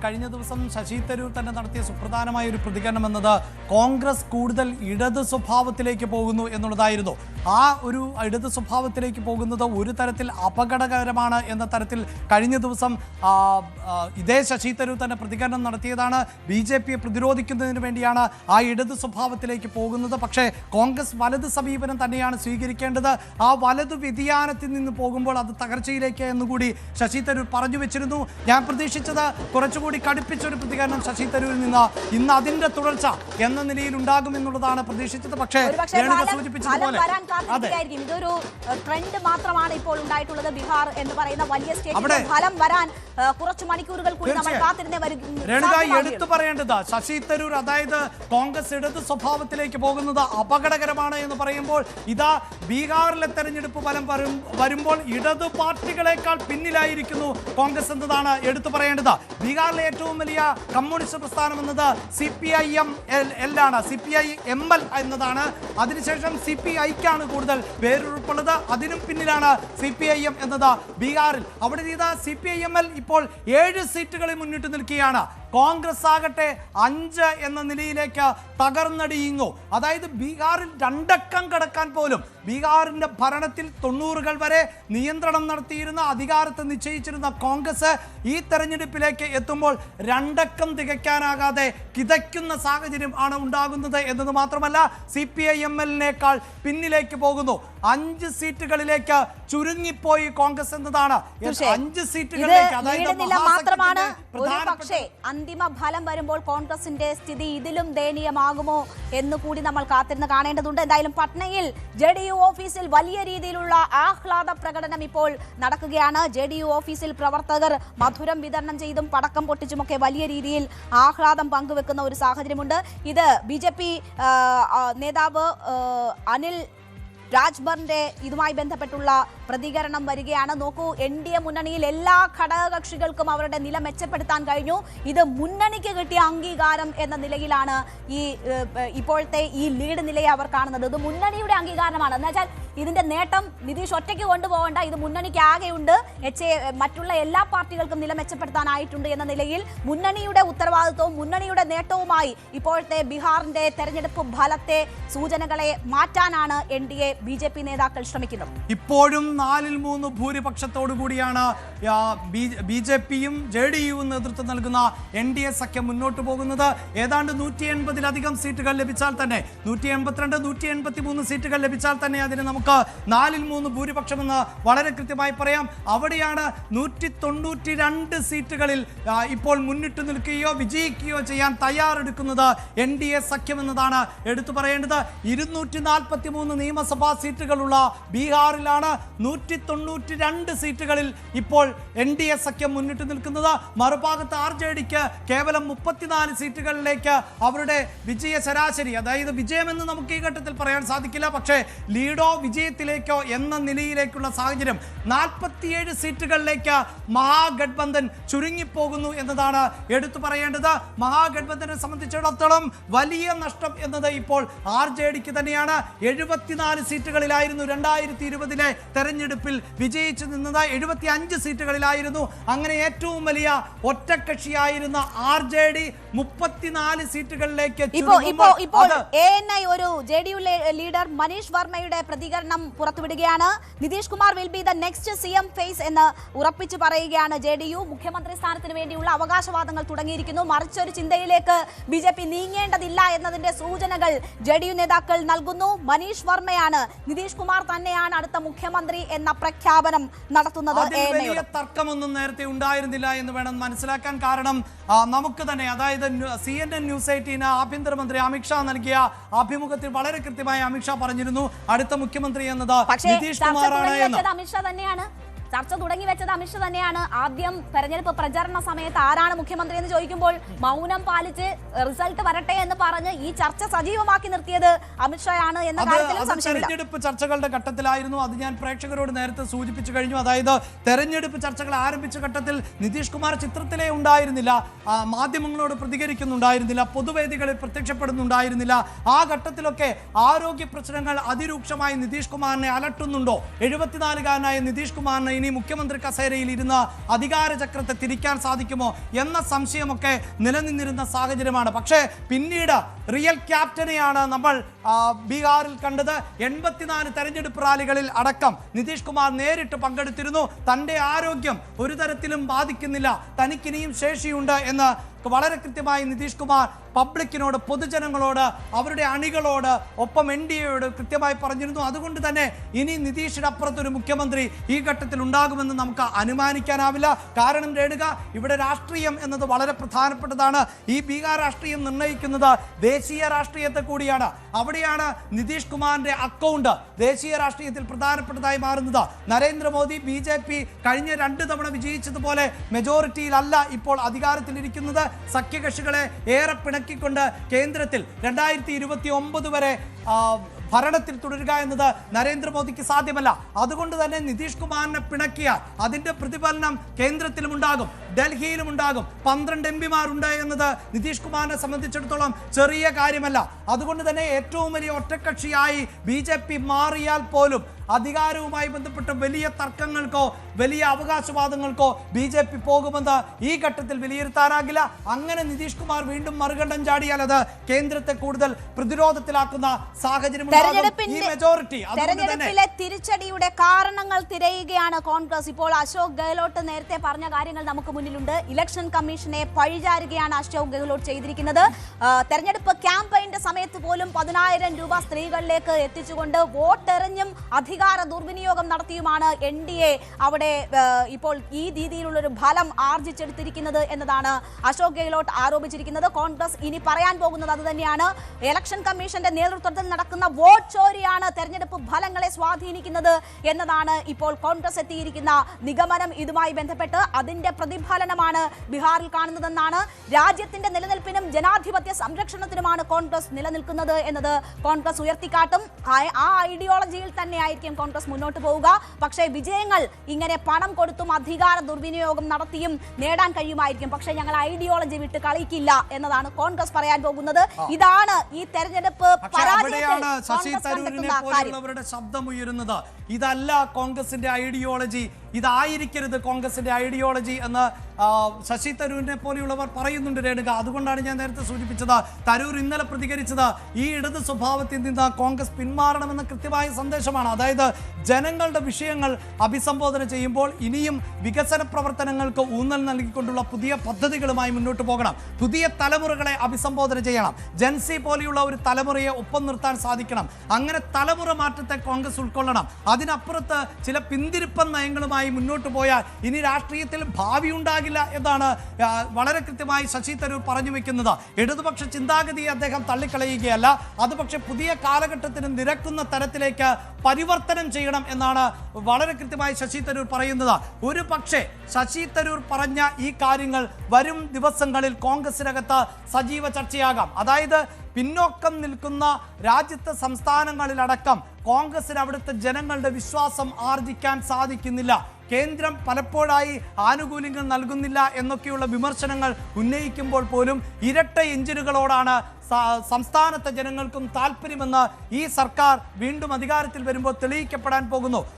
കഴിഞ്ഞ ദിവസം ശശി തരൂർ തന്നെ നടത്തിയ സുപ്രധാനമായ ഒരു പ്രതികരണം എന്നത് കോൺഗ്രസ് കൂടുതൽ ഇടത് സ്വഭാവത്തിലേക്ക് പോകുന്നു എന്നുള്ളതായിരുന്നു. ആ ഒരു ഇടത് സ്വഭാവത്തിലേക്ക് പോകുന്നത് ഒരു തരത്തിൽ അപകടകരമാണ് എന്ന തരത്തിൽ കഴിഞ്ഞ ദിവസം ഇതേ ശശി തരൂർ തന്നെ പ്രതികരണം നടത്തിയതാണ്. BJPയെ പ്രതിരോധിക്കുന്നതിന് വേണ്ടിയാണ് ആ ഇടത് സ്വഭാവത്തിലേക്ക് പോകുന്നത്. പക്ഷേ കോൺഗ്രസ് വലത് സമീപനം തന്നെയാണ് സ്വീകരിക്കേണ്ടത്. ആ വലത് വ്യതിയാനത്തിൽ നിന്ന് പോകുമ്പോൾ അത് തകർച്ചയിലേക്ക് എന്നുകൂടി ശശി തരൂർ പറഞ്ഞു വെച്ചിരുന്നു. ഞാൻ പ്രതീക്ഷിച്ചത് കുറച്ചുകൂടി കടുപ്പിച്ചൊരു പ്രതികരണം ശശി തരൂരിൽ നിന്ന് ഇന്ന് അതിന്റെ തുടർച്ച എന്ന നിലയിൽ ഉണ്ടാകുമെന്നുള്ളതാണ് പ്രതീക്ഷിച്ചത്. പക്ഷേ സൂചിപ്പിച്ചതുപോലെ ഇതൊരു ട്രെൻഡ് മാത്രമാണ് ഇപ്പോൾ ഉണ്ടായിട്ടുള്ളത്. ബീഹാർ എന്ന് പറയുന്ന വലിയ സ്റ്റേറ്റിൽ ഫലം വരാൻ കുറച്ച് മണിക്കൂറുകൾ കൂടി നമ്മൾ കാത്തിരുന്നേ വരും. എടുത്തു പറയേണ്ടത് ശശി തരൂർ അതായത് കോൺഗ്രസ് ഇടത് സ്വഭാവത്തിലേക്ക് പോകുന്നത് അപകടകരമാണ് എന്ന് പറയുമ്പോൾ ഇതാ ബീഹാറിലെ തെരഞ്ഞെടുപ്പ് ഫലം വരുമ്പോൾ ഇടത് പാർട്ടികളെക്കാൾ പിന്നിലായിരിക്കുന്നു കോൺഗ്രസ് എന്നതാണ് എടുത്തു പറയേണ്ടത്. ബീഹാറിലെ ഏറ്റവും വലിയ കമ്മ്യൂണിസ്റ്റ് പ്രസ്ഥാനം എന്നത് CPIML ആണ്, CPIML എന്നതാണ്. അതിനുശേഷം CPIക്കാണ് കൂടുതൽ പേരുൾപ്പുള്ളത്. അതിനും പിന്നിലാണ് CPIM എന്നത് ബീഹാറിൽ. അവിടെ ചെയ്ത CPIML ഇപ്പോൾ 7 സീറ്റുകളിൽ മുന്നിട്ട് നിൽക്കുകയാണ്. കോൺഗ്രസ് ആകട്ടെ 5 എന്ന നിലയിലേക്ക് തകർന്നടിയുന്നു. അതായത് ബീഹാറിൽ 2 അക്കം കടക്കാൻ പോലും ബീഹാറിന്റെ ഭരണത്തിൽ 90കൾ വരെ നിയന്ത്രണം നടത്തിയിരുന്ന അധികാരത്തെ നിശ്ചയിച്ചിരുന്ന കോൺഗ്രസ് ഈ തെരഞ്ഞെടുപ്പിലേക്ക് എത്തുമ്പോൾ 2 അക്കം തികയ്ക്കാനാകാതെ കിതയ്ക്കുന്ന സാഹചര്യം ആണ് ഉണ്ടാകുന്നത് എന്നത് മാത്രമല്ല CPIML-നേക്കാൾ പിന്നിലേക്ക് പോകുന്നു. 5 സീറ്റുകളിലേക്ക് ചുരുങ്ങിപ്പോയി കോൺഗ്രസ് എന്നതാണ്. 5 സീറ്റുകളിലേക്ക് പക്ഷേ അന്തിമ ഫലം വരുമ്പോൾ കോൺഗ്രസിന്റെ സ്ഥിതി ഇതിലും ദയനീയമാകുമോ എന്ന് കൂടി നമ്മൾ കാത്തിരുന്ന് കാണേണ്ടതുണ്ട്. എന്തായാലും പട്നയിൽ JDU ഓഫീസിൽ വലിയ രീതിയിലുള്ള ആഹ്ലാദ പ്രകടനം ഇപ്പോൾ നടക്കുകയാണ്. JDU ഓഫീസിൽ പ്രവർത്തകർ മധുരം വിതരണം ചെയ്തും പടക്കം പൊട്ടിച്ചുമൊക്കെ വലിയ രീതിയിൽ ആഹ്ലാദം പങ്കുവെക്കുന്ന ഒരു സാഹചര്യമുണ്ട്. ഇത് BJP നേതാവ് അനിൽ രാജ്ഭറിന്റെ ഇതുമായി ബന്ധപ്പെട്ടുള്ള പ്രതികരണം വരികയാണ്. നോക്കൂ, NDA മുന്നണിയിൽ എല്ലാ ഘടകകക്ഷികൾക്കും അവരുടെ നില മെച്ചപ്പെടുത്താൻ കഴിഞ്ഞു. ഇത് മുന്നണിക്ക് കിട്ടിയ അംഗീകാരം എന്ന നിലയിലാണ് ഇപ്പോഴത്തെ ഈ ലീഡ് നിലയെ അവർ കാണുന്നത്. ഇത് മുന്നണിയുടെ അംഗീകാരമാണ്. എന്നുവെച്ചാൽ ഇതിന്റെ നേട്ടം നിതീഷ് ഒറ്റയ്ക്ക് കൊണ്ടുപോകേണ്ട, ഇത് മുന്നണിക്ക് ആകെയുണ്ട്. മറ്റുള്ള എല്ലാ പാർട്ടികൾക്കും നില മെച്ചപ്പെടുത്താനായിട്ടുണ്ട് എന്ന നിലയിൽ മുന്നണിയുടെ ഉത്തരവാദിത്വവും മുന്നണിയുടെ നേട്ടവുമായി ഇപ്പോഴത്തെ ബീഹാറിന്റെ തെരഞ്ഞെടുപ്പ് ഫലത്തെ സൂചനകളെ മാറ്റാനാണ് NDA BJP നേതാക്കൾ ശ്രമിക്കുന്നത്. ഇപ്പോഴും 4-3 ഭൂരിപക്ഷത്തോടു കൂടിയാണ് BJPയും JDUവും നേതൃത്വം നൽകുന്ന NDA സഖ്യം മുന്നോട്ട് പോകുന്നത്. ഏതാണ്ട് 180-ലധികം സീറ്റുകൾ ലഭിച്ചാൽ തന്നെ 182, 183 സീറ്റുകൾ ലഭിച്ചാൽ തന്നെ അതിന് നമുക്ക് 4-3 ഭൂരിപക്ഷമെന്ന് വളരെ കൃത്യമായി പറയാം. അവിടെയാണ് 192 സീറ്റുകളിൽ ഇപ്പോൾ മുന്നിട്ട് നിൽക്കുകയോ വിജയിക്കുകയോ ചെയ്യാൻ തയ്യാറെടുക്കുന്നത് NDA സഖ്യം എന്നതാണ് എടുത്തു പറയേണ്ടത്. 243 നിയമസഭാ സീറ്റുകളുള്ള ബീഹാറിലാണ് 192 സീറ്റുകളിൽ ഇപ്പോൾ NDA സഖ്യം മുന്നിട്ട് നിൽക്കുന്നത്. മറുഭാഗത്ത് RJDക്ക് കേവലം 34 സീറ്റുകളിലേക്ക് അവരുടെ വിജയ ശരാശരി, അതായത് വിജയമെന്ന് നമുക്ക് ഈ ഘട്ടത്തിൽ പറയാൻ സാധിക്കില്ല, പക്ഷേ ലീഡോ വിജയത്തിലേക്കോ എന്ന നിലയിലേക്കുള്ള സാഹചര്യം 47 സീറ്റുകളിലേക്ക് മഹാഗഠബന്ധൻ ചുരുങ്ങിപ്പോകുന്നു എന്നതാണ് എടുത്തു പറയേണ്ടത്. മഹാഗഠബന്ധനെ സംബന്ധിച്ചിടത്തോളം വലിയ നഷ്ടം എന്നത് ഇപ്പോൾ RJDക്ക് തന്നെയാണ്. 74 സീറ്റുകളിലായിരുന്നു 2020-ലെ തെരഞ്ഞെടുപ്പിൽ വിജയിച്ചു നിന്നത്. 75 സീറ്റുകളിലായിരുന്നു. അങ്ങനെ ഏറ്റവും വലിയ ഒറ്റക്കക്ഷിയായിരുന്ന RJD 34 സീറ്റുകളിലേക്ക് ഒരു JDU ലീഡർ മനീഷ് വർമ്മയുടെ പ്രതികരണം പുറത്തുവിടുകയാണ്. Nitish Kumar will be the next CM face എന്ന് ഉറപ്പിച്ചു പറയുകയാണ്. JDU മുഖ്യമന്ത്രി സ്ഥാനത്തിന് വേണ്ടിയുള്ള അവകാശവാദങ്ങൾ തുടങ്ങിയിരിക്കുന്നു. മറിച്ചൊരു ചിന്തയിലേക്ക് BJP നീങ്ങേണ്ടതില്ല എന്നതിന്റെ സൂചനകൾ JDU നേതാക്കൾ നൽകുന്നു. മനീഷ് വർമ്മയാണ്, നിതീഷ് കുമാർ തന്നെയാണ് അടുത്ത മുഖ്യമന്ത്രി എന്ന പ്രഖ്യാപനം നടത്തുന്നത്. വലിയ തർക്കമൊന്നും നേരത്തെ ഉണ്ടായിരുന്നില്ല എന്ന് വേണം മനസ്സിലാക്കാൻ. കാരണം നമുക്ക് തന്നെ, അതായത് CNN ന്യൂസ് 18 ആഭ്യന്തരമന്ത്രി അമിത്ഷാ നൽകിയ അഭിമുഖത്തിൽ വളരെ കൃത്യമായി അമിത്ഷാ പറഞ്ഞിരുന്നു അടുത്ത മുഖ്യമന്ത്രി എന്നത് നിതീഷ് കുമാറാണ് എന്ന്. അമിത്ഷാ തന്നെയാണ് ചർച്ച തുടങ്ങി വെച്ചത്. അമിത്ഷാ തന്നെയാണ്. ആദ്യം തെരഞ്ഞെടുപ്പ് പ്രചരണ സമയത്ത് ആരാണ് മുഖ്യമന്ത്രി എന്ന് ചോദിക്കുമ്പോൾ മൗനം പാലിച്ച് റിസൾട്ട് വരട്ടെ എന്ന് പറഞ്ഞ് ഈ ചർച്ച സജീവമാക്കി നിർത്തിയത് അമിത്ഷായാണ് എന്ന കാര്യത്തിൽ സംശയമില്ല. തെരഞ്ഞെടുപ്പ് ചർച്ചകളുടെ ഘട്ടത്തിലായിരുന്നു. അത് ഞാൻ പ്രേക്ഷകരോട് നേരത്തെ സൂചിപ്പിച്ചു കഴിഞ്ഞു. അതായത് തെരഞ്ഞെടുപ്പ് ചർച്ചകൾ ആരംഭിച്ച ഘട്ടത്തിൽ നിതീഷ് കുമാർ ചിത്രത്തിലേ ഉണ്ടായിരുന്നില്ല, മാധ്യമങ്ങളോട് പ്രതികരിക്കുന്നുണ്ടായിരുന്നില്ല, പൊതുവേദികളിൽ പ്രത്യക്ഷപ്പെടുന്നുണ്ടായിരുന്നില്ല. ആ ഘട്ടത്തിലൊക്കെ ആരോഗ്യ പ്രശ്നങ്ങൾ അതിരൂക്ഷമായി നിതീഷ് കുമാറിനെ അലട്ടുന്നുണ്ടോ, 74-കാരനായ നിതീഷ് കുമാറിനെ ഇനി മുഖ്യമന്ത്രി കസേരയിൽ ഇരുന്ന് അധികാര ചക്രത്തെ തിരിക്കാൻ സാധിക്കുമോ എന്ന സംശയമൊക്കെ നിലനിന്നിരുന്ന സാഹചര്യമാണ്. പക്ഷേ പിന്നീട് റിയൽ ക്യാപ്റ്റനെയാണ് നമ്മൾ ബീഹാറിൽ കണ്ടത്. 84 തെരഞ്ഞെടുപ്പ് റാലികളിൽ അടക്കം നിതീഷ് കുമാർ നേരിട്ട് പങ്കെടുത്തിരുന്നു. തൻ്റെ ആരോഗ്യം ഒരു തരത്തിലും ബാധിക്കുന്നില്ല, തനിക്കിനിയും ശേഷിയുണ്ട് എന്ന് വളരെ കൃത്യമായി നിതീഷ് കുമാർ പബ്ലിക്കിനോട്, പൊതുജനങ്ങളോട്, അവരുടെ അണികളോട്, ഒപ്പം NDAയോട് കൃത്യമായി പറഞ്ഞിരുന്നു. അതുകൊണ്ട് തന്നെ ഇനി നിതീഷിന് അപ്പുറത്തൊരു മുഖ്യമന്ത്രി ഈ ഘട്ടത്തിൽ ഉണ്ടാകുമെന്ന് നമുക്ക് അനുമാനിക്കാനാവില്ല. കാരണം രേണുക, ഇവിടെ രാഷ്ട്രീയം എന്നത് വളരെ പ്രധാനപ്പെട്ടതാണ്. ഈ ബീഹാർ രാഷ്ട്രീയം നിർണ്ണയിക്കുന്നത് ദേശീയ രാഷ്ട്രീയത്തെ കൂടിയാണ്. അവിടെയാണ് നിതീഷ് കുമാറിന്റെ അക്കൗണ്ട് ദേശീയ രാഷ്ട്രീയത്തിൽ പ്രധാനപ്പെട്ടതായി മാറുന്നത്. നരേന്ദ്രമോദി BJP കഴിഞ്ഞ 2 തവണ വിജയിച്ചതുപോലെ മെജോറിറ്റിയിലല്ല ഇപ്പോൾ അധികാരത്തിലിരിക്കുന്നത്. സഖ്യകക്ഷികളെ ഏറെ പിണക്കിക്കൊണ്ട് കേന്ദ്രത്തിൽ 2029 വരെ ഭരണത്തിൽ തുടരുക എന്നത് നരേന്ദ്രമോദിക്ക് സാധ്യമല്ല. അതുകൊണ്ട് തന്നെ നിതീഷ് കുമാറിനെ പിണക്കിയാൽ അതിന്റെ പ്രതിഫലനം കേന്ദ്രത്തിലും ഉണ്ടാകും, ഡൽഹിയിലും ഉണ്ടാകും. 12 MP-മാരുണ്ട് എന്നത് നിതീഷ് കുമാറിനെ സംബന്ധിച്ചിടത്തോളം ചെറിയ കാര്യമല്ല. അതുകൊണ്ട് തന്നെ ഏറ്റവും വലിയ ഒറ്റക്കക്ഷിയായി BJP മാറിയാൽ പോലും അധികാരവുമായി ബന്ധപ്പെട്ട് വലിയ തർക്കങ്ങൾക്കോ വലിയ അവകാശവാദങ്ങൾക്കോ BJP പോകുമെന്ന് ഈ ഘട്ടത്തിൽ വിലയിരുത്താനാകില്ല. അങ്ങനെ നിതീഷ് കുമാർ വീണ്ടും മറുകണ്ഠം ചാടിയാൽ അത് കേന്ദ്രത്തെ കൂടുതൽ പ്രതിരോധത്തിലാക്കുന്ന സാഹചര്യം. തെരഞ്ഞെടുപ്പിലെ തിരിച്ചടിയുടെ കാരണങ്ങൾ തിരയുകയാണ് കോൺഗ്രസ്. ഇപ്പോൾ അശോക് ഗെഹ്ലോട്ട് നേരത്തെ പറഞ്ഞ കാര്യങ്ങൾ നമുക്ക് മുന്നിലുണ്ട്. ഇലക്ഷൻ കമ്മീഷനെ പഴിചാരുകയാണ് അശോക് ഗെഹ്ലോട്ട് ചെയ്തിരിക്കുന്നത്. തെരഞ്ഞെടുപ്പ് ക്യാമ്പയിന്റെ സമയത്ത് പോലും 10,000 രൂപ സ്ത്രീകളിലേക്ക് എത്തിച്ചുകൊണ്ട് വോട്ടെറിഞ്ഞും അധികാര ദുർവിനിയോഗം നടത്തിയുമാണ് NDA അവിടെ ഇപ്പോൾ ഈ രീതിയിലുള്ള ഒരു ഫലം ആർജിച്ചെടുത്തിരിക്കുന്നത് എന്നതാണ് അശോക് ഗെഹ്ലോട്ട് ആരോപിച്ചിരിക്കുന്നത്. കോൺഗ്രസ് ഇനി പറയാൻ പോകുന്നത് അത് തന്നെയാണ്. ഇലക്ഷൻ കമ്മീഷന്റെ നേതൃത്വത്തിൽ നടക്കുന്ന വോട്ട് ചോരിയാണ് തെരഞ്ഞെടുപ്പ് ഫലങ്ങളെ സ്വാധീനിക്കുന്നത് എന്നതാണ് ഇപ്പോൾ കോൺഗ്രസ് എത്തിയിരിക്കുന്ന നിഗമനം. ഇതുമായി ബന്ധപ്പെട്ട് അതിന്റെ പ്രതിഫലനമാണ് ബീഹാറിൽ കാണുന്നതെന്നാണ്. രാജ്യത്തിന്റെ നിലനിൽപ്പിനും ജനാധിപത്യ സംരക്ഷണത്തിനുമാണ് കോൺഗ്രസ് നിലനിൽക്കുന്നത് എന്നത് കോൺഗ്രസ് ഉയർത്തിക്കാട്ടും. ആ ഐഡിയോളജിയിൽ തന്നെയായിരിക്കും കോൺഗ്രസ് മുന്നോട്ട് പോവുക. പക്ഷേ വിജയങ്ങൾ ഇങ്ങനെ പണം കൊടുത്തും അധികാര ദുർവിനിയോഗം നടത്തിയും നേടാൻ കഴിയുമായിരിക്കും. പക്ഷേ ഞങ്ങൾ ഐഡിയോളജി വിട്ട് കളിക്കില്ല എന്നതാണ് കോൺഗ്രസ് പറയാൻ പോകുന്നത്. ഇതാണ് ഈ തെരഞ്ഞെടുപ്പ് പരാജയത്തിൽ ശശി തരൂരിനെ പോലുള്ളവരുടെ ശബ്ദമുയരുന്നത്. ഇതല്ല കോൺഗ്രസിന്റെ ഐഡിയോളജി, ഇതായിരിക്കരുത് കോൺഗ്രസിന്റെ ഐഡിയോളജി എന്ന് ശശി തരൂരിനെ പോലെയുള്ളവർ പറയുന്നുണ്ട് രേണുക. അതുകൊണ്ടാണ് ഞാൻ നേരത്തെ സൂചിപ്പിച്ചത്. തരൂർ ഇന്നലെ പ്രതികരിച്ചത് ഈ ഇടത് സ്വഭാവത്തിൽ നിന്ന് കോൺഗ്രസ് പിന്മാറണമെന്ന കൃത്യമായ സന്ദേശമാണ്. അതായത് ജനങ്ങളുടെ വിഷയങ്ങൾ അഭിസംബോധന ചെയ്യുമ്പോൾ ഇനിയും വികസന പ്രവർത്തനങ്ങൾക്ക് ഊന്നൽ നൽകിക്കൊണ്ടുള്ള പുതിയ പദ്ധതികളുമായി മുന്നോട്ട് പോകണം. പുതിയ തലമുറകളെ അഭിസംബോധന ചെയ്യണം. ജൻസി പോലെയുള്ള ഒരു തലമുറയെ ഒപ്പം നിർത്താൻ സാധിക്കണം. അങ്ങനെ തലമുറ മാറ്റത്തെ കോൺഗ്രസ് ഉൾക്കൊള്ളണം. അതിനപ്പുറത്ത് ചില പിന്തിരിപ്പൻ നയങ്ങളുമായി മുന്നോട്ട് പോയാൽ ഇനി രാഷ്ട്രീയത്തിൽ ഭാവി ഉണ്ടാകില്ല എന്നാണ് വളരെ കൃത്യമായി ശശി തരൂർ പറഞ്ഞു വെക്കുന്നത്. ഇടതുപക്ഷ ചിന്താഗതിയെ അദ്ദേഹം തള്ളിക്കളയുകയല്ല, അത് പക്ഷേ പുതിയ കാലഘട്ടത്തിന് നിരക്കുന്ന തരത്തിലേക്ക് പരിവർത്തനം ചെയ്യണം എന്നാണ് വളരെ കൃത്യമായി ശശി തരൂർ പറയുന്നത്. ഒരു പക്ഷേ ശശി തരൂർ പറഞ്ഞ ഈ കാര്യങ്ങൾ വരും ദിവസങ്ങളിൽ കോൺഗ്രസിനകത്ത് സജീവ ചർച്ചയാകാം. അതായത് പിന്നോക്കം നിൽക്കുന്ന രാജ്യത്തെ സംസ്ഥാനങ്ങളിലടക്കം കോൺഗ്രസിന് അവിടുത്തെ ജനങ്ങളുടെ വിശ്വാസം ആർജിക്കാൻ സാധിക്കുന്നില്ല. കേന്ദ്രം പലപ്പോഴായി ആനുകൂല്യങ്ങൾ നൽകുന്നില്ല എന്നൊക്കെയുള്ള വിമർശനങ്ങൾ ഉന്നയിക്കുമ്പോൾ പോലും ഇരട്ട എഞ്ചിനുകളോടാണ് സംസ്ഥാനത്തെ ജനങ്ങൾക്കും താല്പര്യമെന്ന് ഈ സർക്കാർ വീണ്ടും അധികാരത്തിൽ വരുമ്പോൾ തെളിയിക്കപ്പെടാൻ പോകുന്നു.